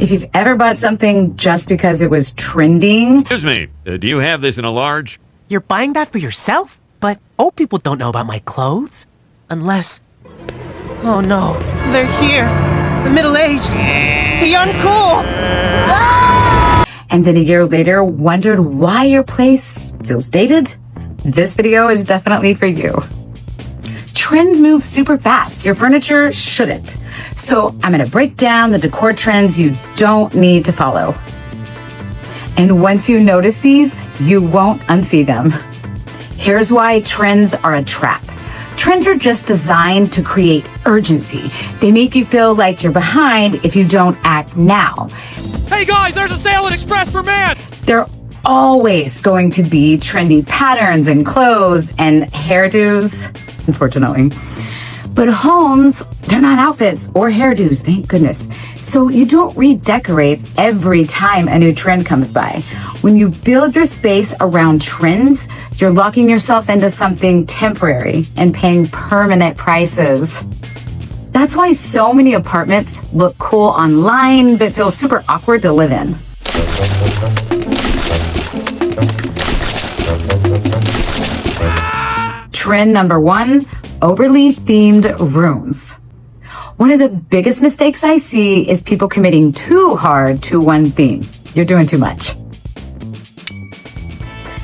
If you've ever bought something just because it was trending... Excuse me, do you have this in a large? You're buying that for yourself? But old people don't know about my clothes. Unless... Oh no, they're here. The middle-aged. The uncool. And then a year later, wondered why your place feels dated? This video is definitely for you. Trends move super fast. Your furniture shouldn't. So I'm gonna break down the decor trends you don't need to follow. And once you notice these, you won't unsee them. Here's why trends are a trap. Trends are just designed to create urgency. They make you feel like you're behind if you don't act now. Hey guys, there's a sale at Express for Men! There are always going to be trendy patterns and clothes and hairdos, unfortunately. But homes, they're not outfits or hairdos, thank goodness. So you don't redecorate every time a new trend comes by. When you build your space around trends, you're locking yourself into something temporary and paying permanent prices. That's why so many apartments look cool online, but feel super awkward to live in. Trend number 1, overly themed rooms. One of the biggest mistakes I see is people committing too hard to one theme. You're doing too much.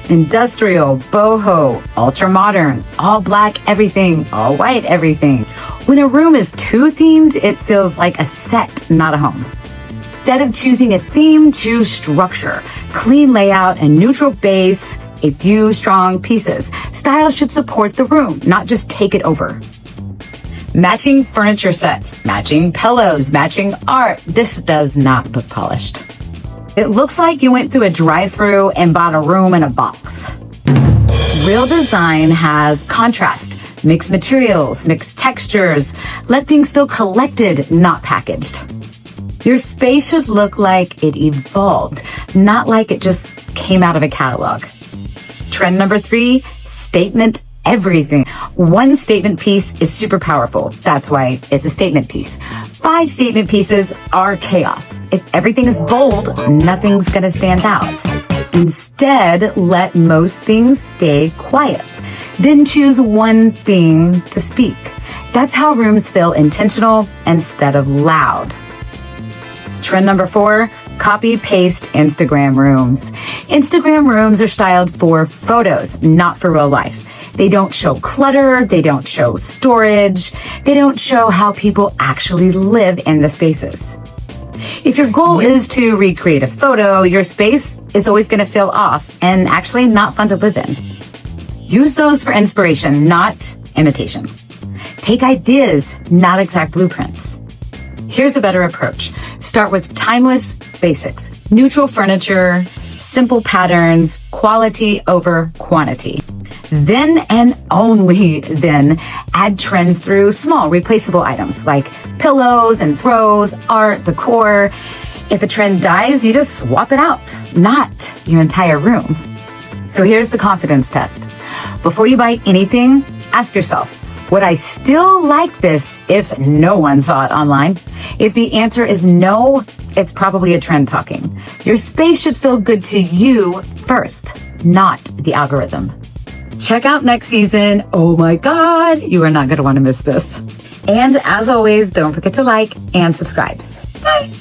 Industrial, boho, ultra-modern, all black everything, all white everything. When a room is too themed, it feels like a set, not a home. Instead of choosing a theme, choose structure. Clean layout and neutral base, a few strong pieces. Style should support the room, not just take it over. Matching furniture sets, matching pillows, matching art. This does not look polished. It looks like you went through a drive-thru and bought a room in a box. Real design has contrast, mixed materials, mixed textures. Let things feel collected, not packaged. Your space should look like it evolved, not like it just came out of a catalog. Trend number 3, statement everything. One statement piece is super powerful. That's why it's a statement piece. 5 statement pieces are chaos. If everything is bold, nothing's gonna stand out. Instead, let most things stay quiet. Then choose one thing to speak. That's how rooms feel intentional instead of loud. Trend number 4, copy paste Instagram rooms. Instagram rooms are styled for photos, not for real life. They don't show clutter, they don't show storage, they don't show how people actually live in the spaces. If your goal is to recreate a photo, your space is always going to feel off and actually not fun to live in. Use those for inspiration, not imitation. Take ideas, not exact blueprints. Here's a better approach. Start with timeless basics, neutral furniture, simple patterns, quality over quantity. Then and only then add trends through small replaceable items like pillows and throws, art, decor. If a trend dies, you just swap it out, not your entire room. So here's the confidence test. Before you buy anything, ask yourself, would I still like this if no one saw it online? If the answer is no, it's probably a trend talking. Your space should feel good to you first, not the algorithm. Check out next season. Oh my God, you are not going to want to miss this. And as always, don't forget to like and subscribe. Bye.